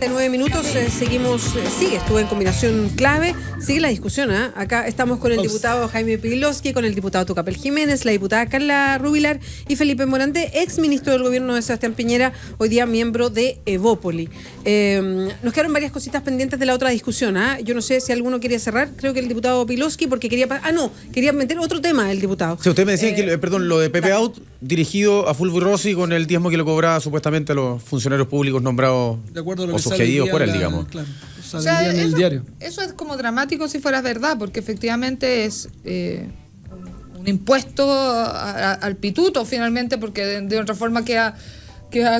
9 minutos, seguimos, estuve en combinación clave, sigue la discusión, ¿eh? Acá estamos con el diputado Jaime Prilowski, con el diputado Tucapel Jiménez, la diputada Carla Rubilar y Felipe Morante, ex ministro del gobierno de Sebastián Piñera, hoy día miembro de Evópoli. Nos quedaron varias cositas pendientes de la otra discusión, ¿eh? Yo no sé si alguno quería cerrar, creo que el diputado Prilowski, porque quería meter otro tema el diputado. Sí, usted me decía que, lo de Pepe Out, dirigido a Fulvio Rossi con el diezmo que le cobraba supuestamente a los funcionarios públicos nombrados de acuerdo a lo o que sugeridos por él, digamos. Claro, o sea, en el diario. Eso es como dramático si fuera verdad, porque efectivamente es un impuesto al pituto finalmente, porque de otra forma queda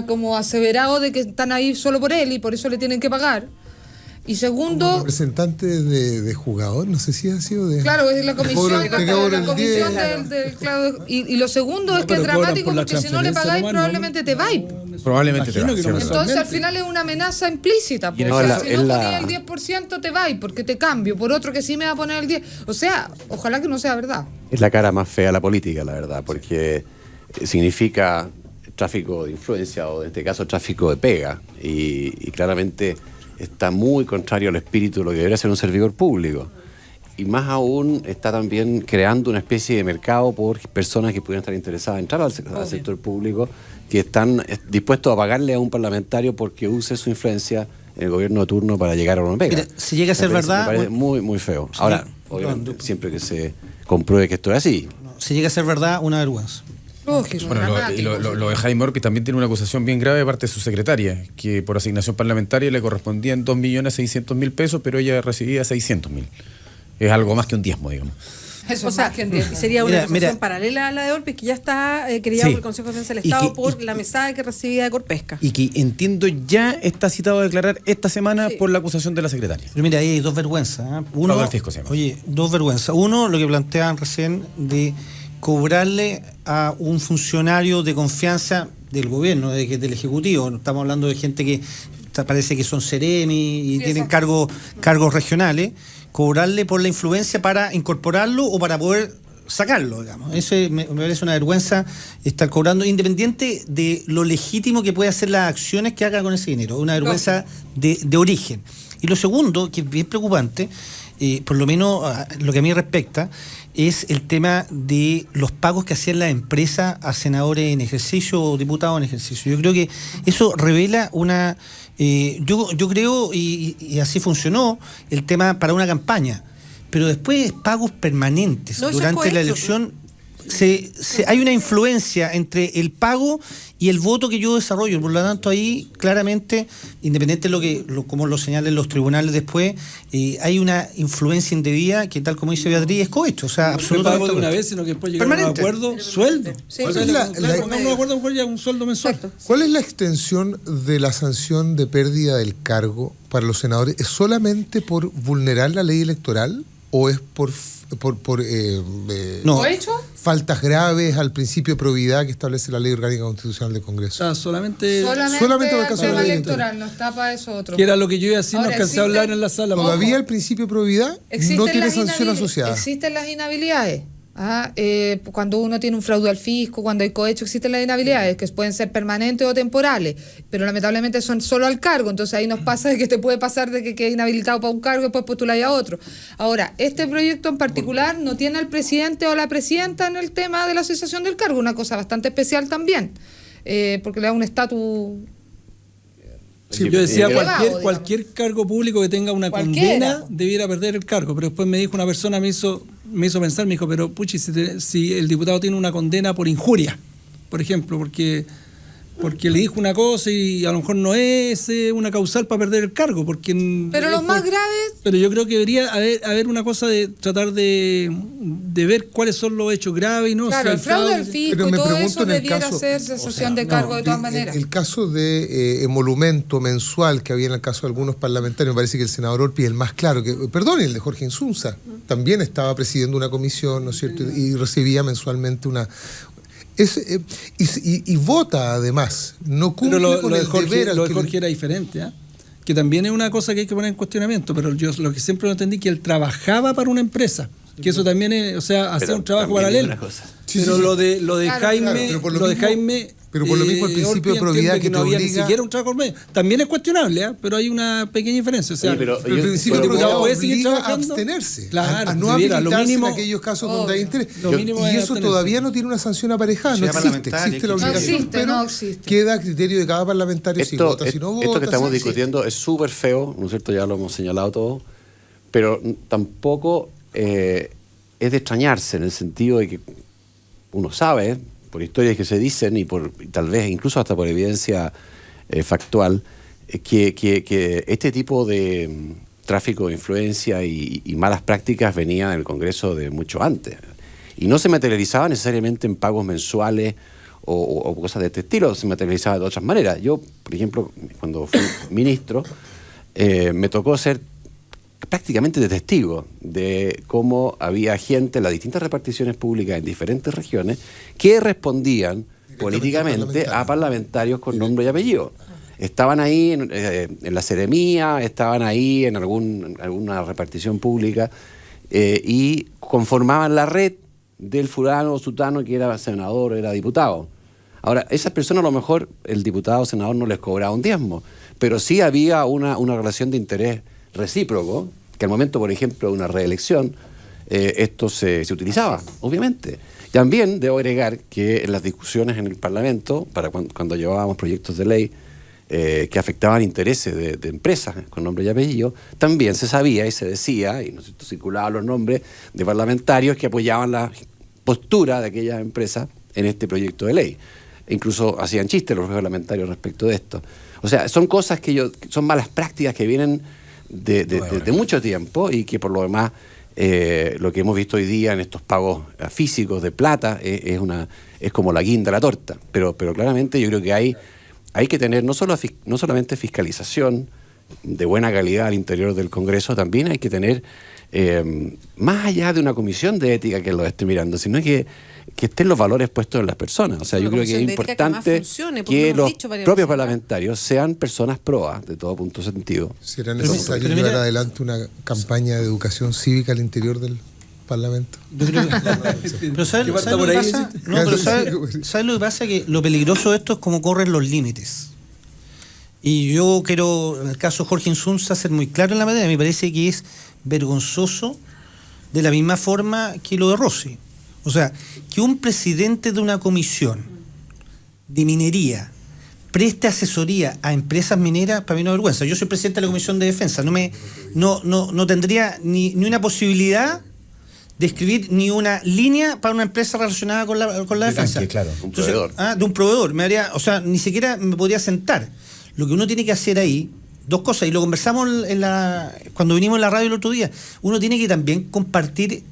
como aseverado de que están ahí solo por él y por eso le tienen que pagar. Y segundo... Como representante de jugador, no sé si ha sido de... Claro, es la comisión, claro. Y lo segundo es que es dramático porque si no le pagáis probablemente te vais. Probablemente te vais. Entonces al final es una amenaza implícita. Porque si no ponía el 10% te vais porque te cambio por otro que sí me va a poner el 10%. O sea, ojalá que no sea verdad. Es la cara más fea de la política, la verdad, porque significa tráfico de influencia o en este caso tráfico de pega y claramente está muy contrario al espíritu de lo que debería ser un servidor público. Y más aún está también creando una especie de mercado por personas que pudieran estar interesadas en entrar al sector público, que están dispuestos a pagarle a un parlamentario porque use su influencia en el gobierno de turno para llegar a una pega. Mira, si llega a ser verdad... Me parece muy, muy feo. Sí. Ahora, obviamente, siempre que se compruebe que esto es así. Si llega a ser verdad, una vergüenza. Lo de Jaime Orpi también tiene una acusación bien grave de parte de su secretaria, que por asignación parlamentaria le correspondían 2.600.000 pesos, pero ella recibía 600.000. Es algo más que un diezmo, digamos. Eso es más que un diezmo. Sería una acusación paralela a la de Orpi, que ya está querida por el Consejo de Defensa del Estado por la mesada que recibía de Corpesca. Y que entiendo ya está citado a declarar esta semana por la acusación de la secretaria. Pero mira, ahí hay dos vergüenzas. Uno, dos vergüenzas. Uno, lo que planteaban recién de cobrarle a un funcionario de confianza del gobierno, del Ejecutivo. Estamos hablando de gente que parece que son seremi y tienen cargos regionales, cobrarle por la influencia para incorporarlo o para poder sacarlo, digamos. Eso me parece una vergüenza estar cobrando, independiente de lo legítimo que puede hacer las acciones que haga con ese dinero. Una vergüenza de origen. Y lo segundo, que es bien preocupante, por lo menos lo que a mí respecta, es el tema de los pagos que hacían las empresas a senadores en ejercicio o diputados en ejercicio. Yo creo que eso revela una... yo creo, y así funcionó, el tema para una campaña, pero después pagos permanentes durante la elección. Hay una influencia entre el pago y el voto que yo desarrollo, por lo tanto ahí claramente, independiente de como lo señalen los tribunales después, hay una influencia indebida que, tal como dice Beatriz, es cohecho, o sea, absolutamente pago de una vez, sino que después llegar a un acuerdo, sueldo. Un acuerdo un sueldo mensual. ¿Cuál es la extensión de la sanción de pérdida del cargo para los senadores? ¿Es solamente por vulnerar la ley electoral o es por faltas graves al principio de probidad que establece la Ley Orgánica Constitucional del Congreso? O sea, solamente por el caso de la ley electoral, no está para eso otro. Que era lo que yo iba a decir, no alcancé a hablar en la sala. Todavía el principio de probidad no tiene sanción asociada. Existen las inhabilidades. Cuando uno tiene un fraude al fisco, cuando hay cohecho, existen las inhabilidades que pueden ser permanentes o temporales, pero lamentablemente son solo al cargo. Entonces ahí nos pasa de que te puede pasar de que quede inhabilitado para un cargo y después postular a otro. Ahora, este proyecto en particular no tiene al presidente o la presidenta en el tema de la cesación del cargo, una cosa bastante especial también, porque le da un estatus. Sí, yo decía, cualquier cargo público que tenga una condena debiera perder el cargo, pero después me dijo una persona, me hizo pensar, me dijo, pero puchi, si el diputado tiene una condena por injuria, por ejemplo, porque le dijo una cosa y a lo mejor no es una causal para perder el cargo, pero los más graves... Pero yo creo que debería haber una cosa de tratar de ver cuáles son los hechos graves y no... Claro, el fraude al fisco y todo eso debiera ser cesación de cargo de todas maneras. El caso de emolumento mensual que había en el caso de algunos parlamentarios, me parece que el senador Orpi es el más claro, el de Jorge Insunza, también estaba presidiendo una comisión, ¿no es cierto?, y recibía mensualmente y vota además, no cumple con el deber. Lo de Jorge era diferente, que también es una cosa que hay que poner en cuestionamiento, pero yo lo que siempre lo entendí que él trabajaba para una empresa, Que eso también es, o sea, hacer un trabajo paralelo. Pero lo de Jaime, pero por lo mismo el principio de probidad que no había ni siquiera un trabajo medio. También es cuestionable, pero hay una pequeña diferencia. O sea, pero el principio de probidad puede seguir trabajando, a abstenerse, claro, a no habilitarse en aquellos casos donde hay interés. Y eso todavía no tiene una sanción aparejada, no existe la obligación, pero queda a criterio de cada parlamentario si vota, si no vota. Esto que estamos discutiendo es súper feo, ¿no es cierto? Ya lo hemos señalado todo, pero tampoco es de extrañarse en el sentido de que uno sabe, por historias que se dicen y tal vez incluso hasta por evidencia factual, que este tipo de tráfico de influencia y malas prácticas venía del Congreso de mucho antes. Y no se materializaba necesariamente en pagos mensuales o cosas de este estilo, se materializaba de otras maneras. Yo, por ejemplo, cuando fui ministro, me tocó ser prácticamente de testigo de cómo había gente en las distintas reparticiones públicas en diferentes regiones que respondían políticamente a parlamentarios con nombre y apellido. Estaban ahí en la seremía, estaban ahí en alguna repartición pública y conformaban la red del fulano o sutano que era senador o era diputado. Ahora, esas personas a lo mejor el diputado o senador no les cobraba un diezmo, pero sí había una relación de interés recíproco, que al momento, por ejemplo, de una reelección, esto se utilizaba, obviamente. También debo agregar que en las discusiones en el Parlamento, para cuando llevábamos proyectos de ley que afectaban intereses de empresas con nombre y apellido, también se sabía y se decía, y circulaban los nombres de parlamentarios que apoyaban la postura de aquellas empresas en este proyecto de ley. E incluso hacían chistes los parlamentarios respecto de esto. O sea, son cosas son malas prácticas que vienen de mucho tiempo y que por lo demás lo que hemos visto hoy día en estos pagos físicos de plata es como la guinda de la torta. Pero claramente yo creo que hay que tener no solamente fiscalización de buena calidad al interior del Congreso, también hay que tener, más allá de una comisión de ética que lo esté mirando, sino que estén los valores puestos en las personas. O sea, yo creo que es importante que los propios parlamentarios sean personas proas de todo punto de sentido. ¿Será necesario llevar adelante una campaña de educación cívica al interior del Parlamento? Pero ¿sabes lo que pasa? No, pero ¿sabes lo que pasa? Que lo peligroso de esto es cómo corren los límites. Y yo quiero, en el caso de Jorge Insunza, ser muy claro en la materia. Me parece que es vergonzoso de la misma forma que lo de Rossi. O sea, que un presidente de una comisión de minería preste asesoría a empresas mineras, para mí no es vergüenza. Yo soy presidente de la Comisión de Defensa, no tendría ni una posibilidad de escribir ni una línea para una empresa relacionada con la defensa. Sí, claro, un proveedor. De un proveedor. Ni siquiera me podría sentar. Lo que uno tiene que hacer ahí, dos cosas, y lo conversamos cuando vinimos en la radio el otro día, uno tiene que también compartir.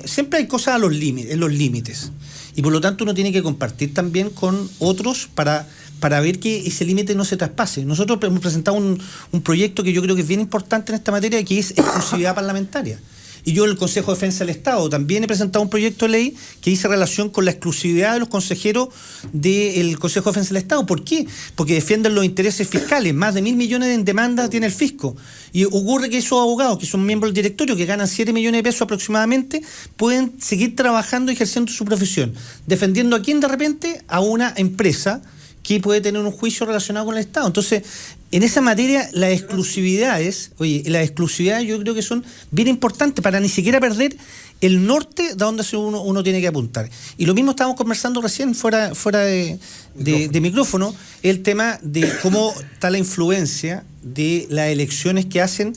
Siempre hay cosas en los límites. Y por lo tanto uno tiene que compartir también con otros para ver que ese límite no se traspase. Nosotros hemos presentado un proyecto que yo creo que es bien importante en esta materia, que es exclusividad parlamentaria. Y yo en el Consejo de Defensa del Estado también he presentado un proyecto de ley que dice relación con la exclusividad de los consejeros del Consejo de Defensa del Estado. ¿Por qué? Porque defienden los intereses fiscales. Más de 1.000 millones en demanda tiene el fisco. Y ocurre que esos abogados, que son miembros del directorio, que ganan 7 millones de pesos aproximadamente, pueden seguir trabajando y ejerciendo su profesión. ¿Defendiendo a quién de repente? A una empresa que puede tener un juicio relacionado con el Estado. Entonces, en esa materia, las exclusividades yo creo que son bien importantes para ni siquiera perder el norte de donde uno tiene que apuntar. Y lo mismo estábamos conversando recién fuera de micrófono, el tema de cómo está la influencia de las elecciones que hacen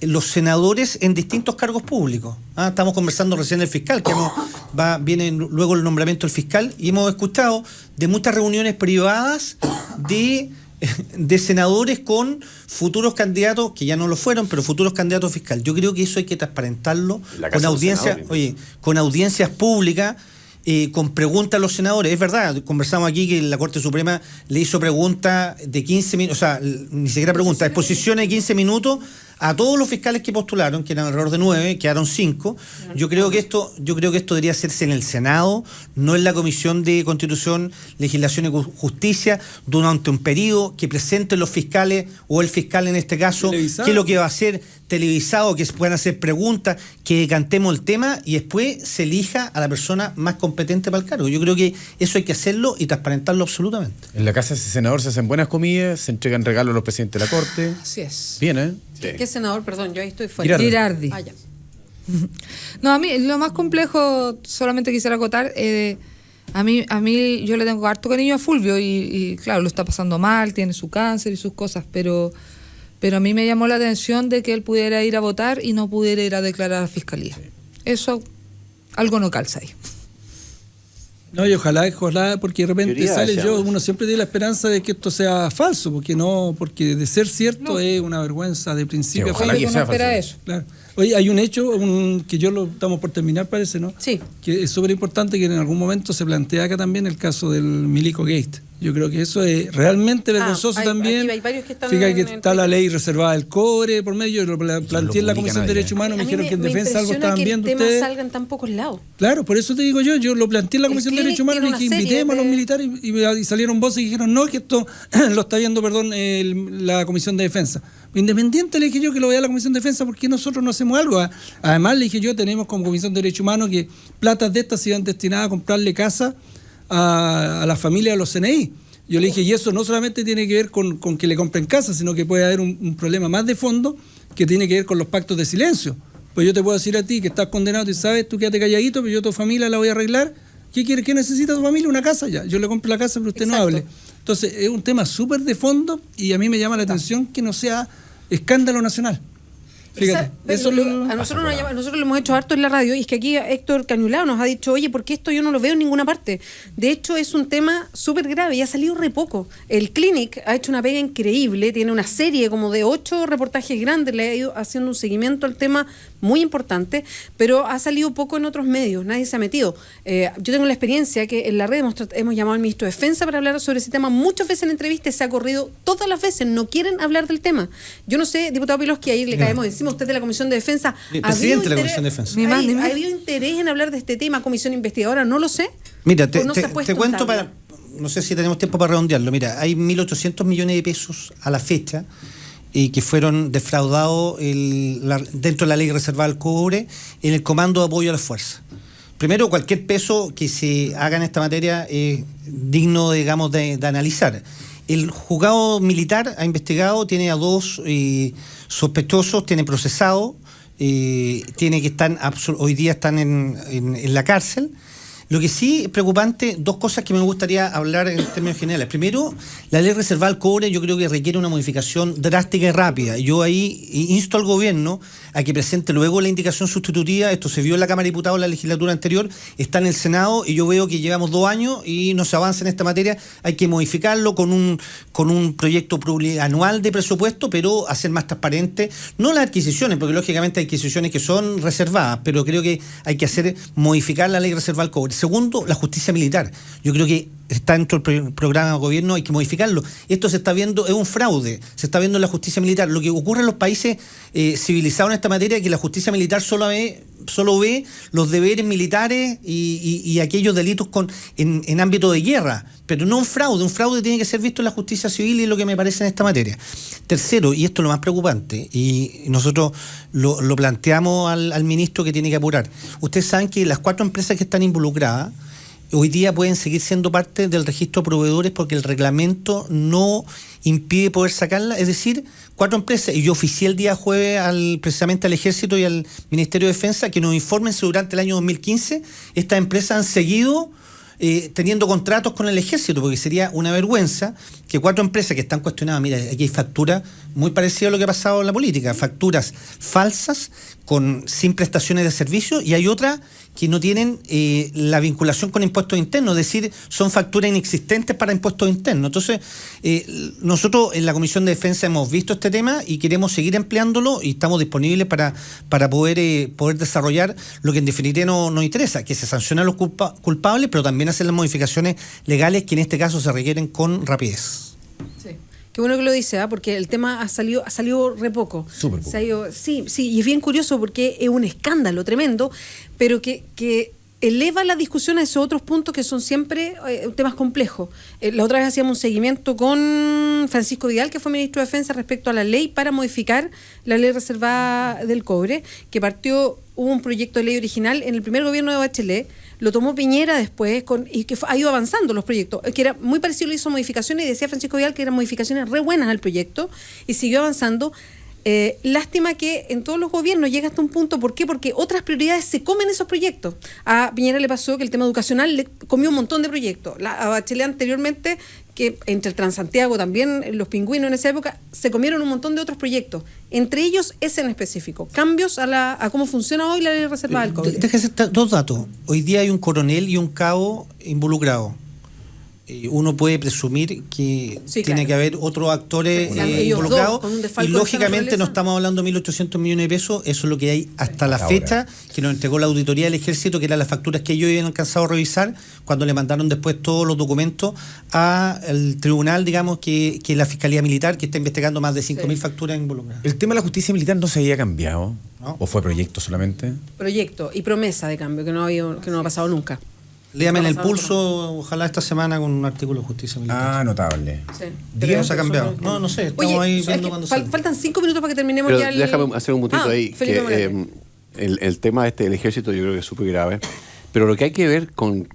los senadores en distintos cargos públicos. Estamos conversando recién del fiscal, que viene luego el nombramiento del fiscal, y hemos escuchado de muchas reuniones privadas de senadores con futuros candidatos, que ya no lo fueron, pero futuros candidatos fiscal. Yo creo que eso hay que transparentarlo con audiencias públicas, con preguntas a los senadores. Es verdad, conversamos aquí que la Corte Suprema le hizo preguntas de 15 minutos, o sea, ni siquiera preguntas, exposiciones de 15 minutos a todos los fiscales que postularon, que eran alrededor de 9, quedaron 5. Yo creo que esto debería hacerse en el Senado, no en la Comisión de Constitución, Legislación y Justicia, durante un periodo, que presenten los fiscales o el fiscal en este caso, qué es lo que va a hacer, televisado, que se puedan hacer preguntas, que decantemos el tema y después se elija a la persona más competente para el cargo. Yo creo que eso hay que hacerlo y transparentarlo absolutamente. En la casa de ese senador se hacen buenas comidas, se entregan regalos a los presidentes de la Corte. Así es. Bien, ¿eh? Sí. ¿Qué senador? Perdón, yo ahí estoy fuera. Girardi. Ah, ya. No, a mí lo más complejo, solamente quisiera acotar, a mí yo le tengo harto cariño a Fulvio y claro, lo está pasando mal, tiene su cáncer y sus cosas, pero a mí me llamó la atención de que él pudiera ir a votar y no pudiera ir a declarar a la fiscalía. Sí. Eso, algo no calza ahí. No, y ojalá, porque de repente uno siempre tiene la esperanza de que esto sea falso, porque de ser cierto es una vergüenza de principio. Sí, ojalá que sea falso. Eso. Claro. Oye, hay un hecho que lo estamos por terminar, parece, ¿no? Sí. Que es súper importante, que en algún momento se plantea acá también el caso del Milico Gate. Yo creo que eso es realmente vergonzoso también. Hay varios que están fíjate que está la ley reservada del cobre por medio, yo lo planteé en la Comisión de Derechos Humanos, me dijeron que en defensa algo estaban viendo ustedes. Que el tema salga en tan pocos lados. Claro, por eso te digo yo lo planteé en la Comisión de Derechos Humanos y que invitemos a los militares y salieron voces y dijeron no, que esto lo está viendo, la Comisión de Defensa. Independiente, le dije yo, que lo vea la Comisión de Defensa, porque nosotros no hacemos algo. Además, le dije yo, tenemos como Comisión de Derechos Humanos que platas de estas se iban destinadas a comprarle casa a la familia de los CNI. Yo le dije, y eso no solamente tiene que ver con que le compren casa, sino que puede haber un problema más de fondo que tiene que ver con los pactos de silencio. Pues yo te puedo decir a ti que estás condenado y sabes, tú quédate calladito, pero yo a tu familia la voy a arreglar. ¿Qué quiere? ¿Qué necesita tu familia? Una casa ya. Yo le compro la casa, pero usted no hable. Entonces, es un tema súper de fondo y a mí me llama la atención que no sea escándalo nacional. Fíjate, nosotros lo hemos hecho harto en la radio, y es que aquí Héctor Cañulao nos ha dicho, oye, ¿por qué esto yo no lo veo en ninguna parte? De hecho, es un tema súper grave y ha salido re poco. El Clinic ha hecho una pega increíble, tiene una serie como de 8 reportajes grandes, le ha ido haciendo un seguimiento al tema muy importante, pero ha salido poco en otros medios, nadie se ha metido. Yo tengo la experiencia que en la red hemos llamado al ministro de Defensa para hablar sobre ese tema muchas veces en entrevistas, se ha corrido todas las veces, no quieren hablar del tema. Yo no sé, diputado Piloski, ahí le caemos encima, usted de la Comisión de Defensa. Presidente de la Comisión de Defensa. ¿Ha habido interés en hablar de este tema, comisión investigadora? No lo sé. Mira, te cuento para... No sé si tenemos tiempo para redondearlo. Mira, hay 1.800 millones de pesos a la fecha que fueron defraudados dentro de la ley reservada al cobre en el Comando de Apoyo a las Fuerzas. Primero, cualquier peso que se haga en esta materia es digno, digamos, de analizar. El juzgado militar ha investigado, tiene a 2 sospechosos, tiene procesado, tiene que estar hoy día están en la cárcel. Lo que sí es preocupante, 2 cosas que me gustaría hablar en términos generales. Primero, la ley reservada al cobre yo creo que requiere una modificación drástica y rápida. Yo ahí insto al gobierno a que presente luego la indicación sustitutiva. Esto se vio en la Cámara de Diputados en la legislatura anterior, está en el Senado y yo veo que llevamos 2 años y no se avanza en esta materia. Hay que modificarlo con un proyecto anual de presupuesto, pero hacer más transparente, no las adquisiciones, porque lógicamente hay adquisiciones que son reservadas, pero creo que hay que modificar la ley reservada al cobre. Segundo, la justicia militar. Yo creo que está dentro del programa de gobierno, hay que modificarlo. Esto se está viendo, es un fraude, se está viendo en la justicia militar. Lo que ocurre en los países civilizados en esta materia es que la justicia militar solo ve los deberes militares y aquellos delitos en ámbito de guerra, pero no un fraude. Un fraude tiene que ser visto en la justicia civil y es lo que me parece en esta materia. Tercero, y esto es lo más preocupante, y nosotros lo planteamos al ministro que tiene que apurar. Ustedes saben que las 4 empresas que están involucradas hoy día pueden seguir siendo parte del registro de proveedores porque el reglamento no impide poder sacarla, es decir, 4 empresas, y yo oficié el día jueves precisamente al Ejército y al Ministerio de Defensa que nos informen si durante el año 2015 estas empresas han seguido teniendo contratos con el Ejército, porque sería una vergüenza que 4 empresas que están cuestionadas, mira, aquí hay facturas muy parecidas a lo que ha pasado en la política, facturas falsas sin prestaciones de servicio, y hay otras que no tienen la vinculación con impuestos internos, es decir, son facturas inexistentes para impuestos internos. Entonces, nosotros en la Comisión de Defensa hemos visto este tema y queremos seguir empleándolo y estamos disponibles para poder desarrollar lo que en definitiva nos interesa, que se sancionen a los culpables, pero también hacer las modificaciones legales que en este caso se requieren con rapidez. Sí. Qué bueno que lo dice, porque el tema ha salido re poco. Súper poco. Sí, y es bien curioso porque es un escándalo tremendo, pero que eleva la discusión a esos otros puntos que son siempre temas complejos. La otra vez hacíamos un seguimiento con Francisco Vidal, que fue ministro de Defensa, respecto a la ley para modificar la ley reservada del cobre, que hubo un proyecto de ley original en el primer gobierno de Bachelet, lo tomó Piñera después y que ha ido avanzando los proyectos, que era muy parecido, le hizo modificaciones y decía Francisco Vidal que eran modificaciones re buenas al proyecto y siguió avanzando. Lástima que en todos los gobiernos llega hasta un punto. ¿Por qué? Porque otras prioridades se comen esos proyectos. A Piñera le pasó que el tema educacional le comió un montón de proyectos. A Bachelet anteriormente, que entre el Transantiago también, los pingüinos en esa época, se comieron un montón de otros proyectos. Entre ellos ese en específico. Cambios a cómo funciona hoy la ley reservada del cobre. Déjame hacer dos datos. Hoy día hay un coronel y un cabo involucrados. Uno puede presumir que tiene que haber otros actores involucrados y lógicamente no estamos hablando de 1.800 millones de pesos, eso es lo que hay hasta la fecha, que nos entregó la auditoría del Ejército, que eran las facturas que ellos habían alcanzado a revisar cuando le mandaron después todos los documentos al tribunal, digamos, que es la Fiscalía Militar, que está investigando más de 5.000 facturas involucradas. ¿El tema de la justicia militar no se había cambiado? ¿No? ¿O fue proyecto solamente? Proyecto y promesa de cambio, que no ha pasado nunca. Léame en el pulso, ojalá esta semana con un artículo de justicia militar. Notable. Sí. ¿Qué se ha cambiado? No sé, estamos ahí viendo cuando sale. Faltan 5 minutos para que terminemos. Pero ya el... Déjame hacer un puntito ahí, que el tema del ejército yo creo que es súper grave, pero lo que hay que ver con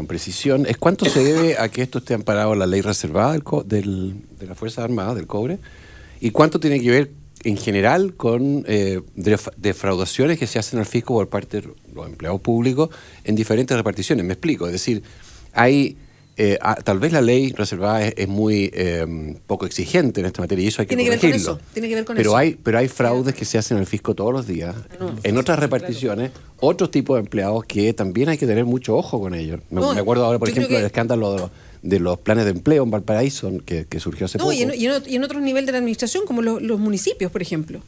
precisión es cuánto se debe a que esto esté amparado en la ley reservada de las Fuerzas Armadas, del cobre, y cuánto tiene que ver en general con defraudaciones que se hacen al fisco por parte de los empleados públicos en diferentes reparticiones. Me explico, es decir, hay tal vez la ley reservada es muy poco exigente en esta materia y eso hay que corregirlo. Tiene que ver con eso. Hay fraudes que se hacen al fisco todos los días. En otras reparticiones, otros tipos de empleados que también hay que tener mucho ojo con ellos. Me acuerdo ahora, por ejemplo, del escándalo de los planes de empleo en Valparaíso, que surgió hace poco. Y en otros niveles de la administración, como los municipios, por ejemplo.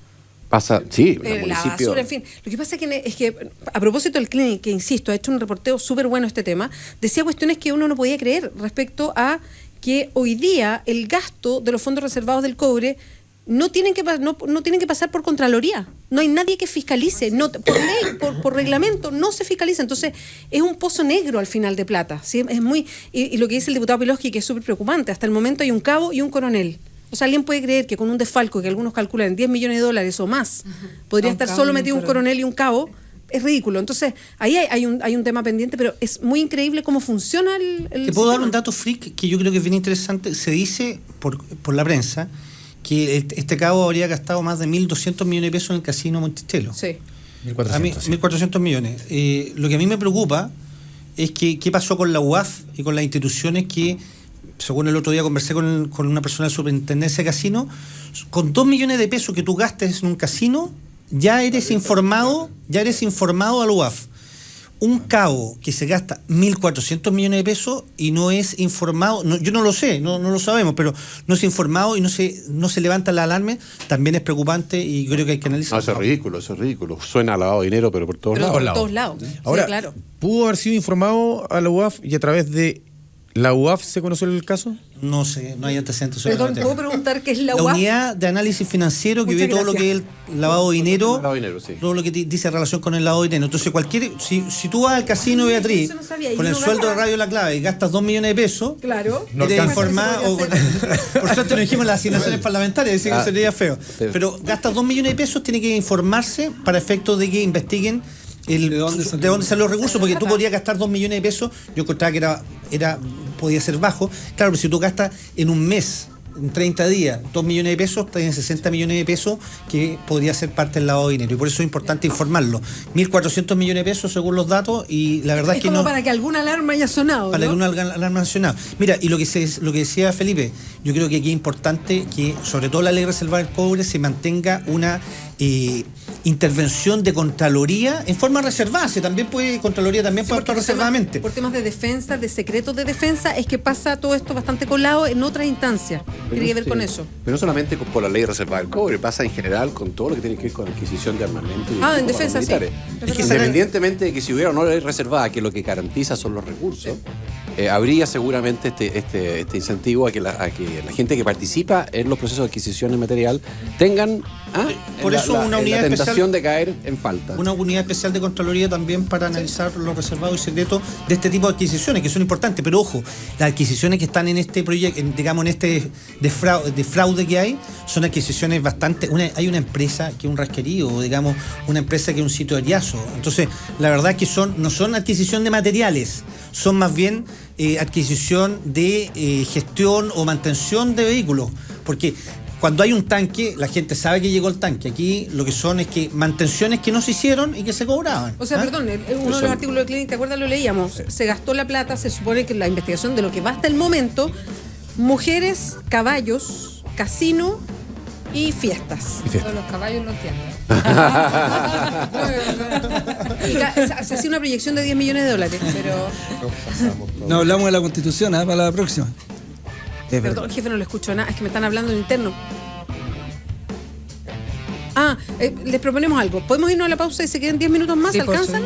Pasa, sí, la basura, en fin. Lo que pasa es que a propósito del CLENIC, que insisto, ha hecho un reporteo súper bueno este tema, decía cuestiones que uno no podía creer respecto a que hoy día el gasto de los fondos reservados del cobre no tienen que pasar por Contraloría. No hay nadie que fiscalice. Por ley, por reglamento, no se fiscaliza. Entonces, es un pozo negro al final de plata. ¿Sí? Es muy y lo que dice el diputado Piloski, que es súper preocupante. Hasta el momento hay un cabo y un coronel. O sea, alguien puede creer que con un desfalco que algunos calculan en $10 millones o más, podría estar solo metido un coronel y un cabo. Es ridículo. Entonces, ahí hay un tema pendiente, pero es muy increíble cómo funciona el Te puedo dar un dato freak que yo creo que es bien interesante. Se dice por la prensa que este cabo habría gastado más de 1.200 millones de pesos en el casino Monticello. Sí. 1.400 millones. Lo que a mí me preocupa es que qué pasó con la UAF y con las instituciones que, según el otro día conversé con una persona de superintendencia de casino, con 2 millones de pesos que tú gastes en un casino, ya eres informado a la UAF. Un cabo que se gasta 1.400 millones de pesos y no es informado, yo no lo sé, no lo sabemos, pero no es informado y no se levanta la alarma, también es preocupante y creo que hay que analizarlo. Eso es ridículo. Suena a lavado de dinero, pero por todos lados. Por todos lados. Ahora, sí, claro. ¿Pudo haber sido informado a la UAF y a través de la UAF se conoció el caso? No sé, no hay antecedentes sobre Perdón, ¿puedo preguntar qué es la UAF? La unidad de análisis financiero que ve todo lo que es el lavado de dinero, sí. todo lo que dice en relación con el lavado de dinero. Entonces, si tú vas al casino, Beatriz, con el sueldo de Radio La Clave y gastas 2 millones de pesos, claro, eres informado. Por suerte no dijimos las asignaciones parlamentarias, decir que sería feo. Pero gastas 2 millones de pesos, tiene que informarse para efectos de que investiguen ¿de dónde salen los recursos? Porque tú podrías gastar 2 millones de pesos, yo encontraba que podía ser bajo. Claro, pero si tú gastas en un mes, en 30 días, 2 millones de pesos, tienes 60 millones de pesos que podría ser parte del lavado de dinero. Y por eso es importante informarlo. 1.400 millones de pesos según los datos, y la verdad es que como no. Para que alguna alarma haya sonado. Para ¿no? que alguna alarma haya sonado. Mira, y lo que decía Felipe, yo creo que aquí es importante que, sobre todo la ley reservada del cobre, se mantenga una intervención de Contraloría en forma reservada. Contraloría también puede actuar reservadamente. Por temas de defensa, de secretos de defensa, es que pasa todo esto bastante colado en otras instancias. Tiene que ver con eso. Pero no solamente por la ley reservada del cobre, pasa en general con todo lo que tiene que ver con adquisición de armamento y en defensa, sí. Es que independientemente de que si hubiera o no ley reservada, que lo que garantiza son los recursos, habría seguramente este incentivo a que la gente que participa en los procesos de adquisición de material tengan por eso una unidad la tentación especial de caer en falta. Una unidad especial de Contraloría también para analizar los reservados y secretos de este tipo de adquisiciones, que son importantes. Pero ojo, las adquisiciones que están en este proyecto, digamos, en este de fraude que hay, son adquisiciones bastante... hay una empresa que es un rasquerío, digamos, una empresa que es un sitio de hallazgo. Entonces, la verdad es que no son adquisición de materiales, son más bien adquisición de gestión o mantención de vehículos. Porque cuando hay un tanque, la gente sabe que llegó el tanque. Aquí lo que son es que mantenciones que no se hicieron y que se cobraban. O sea, perdón, uno de los artículos de Clinic, ¿te acuerdas? Lo leíamos. Se gastó la plata, se supone que la investigación de lo que va hasta el momento, mujeres, caballos, casino y fiestas. Los caballos no entienden. Se hacía una proyección de $10 millones, pero... No hablamos de la Constitución, para la próxima. Perdón, jefe, no le escucho nada, es que me están hablando en interno. Les proponemos algo. ¿Podemos irnos a la pausa y se queden 10 minutos más? Sí, ¿Alcanzan?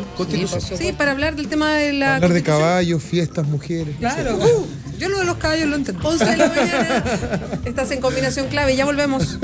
Sí, Para hablar del tema de la hablar de caballos, fiestas, mujeres. Claro. Yo lo de los caballos lo entiendo. 11 de la mañana. Estás en Combinación Clave, ya volvemos.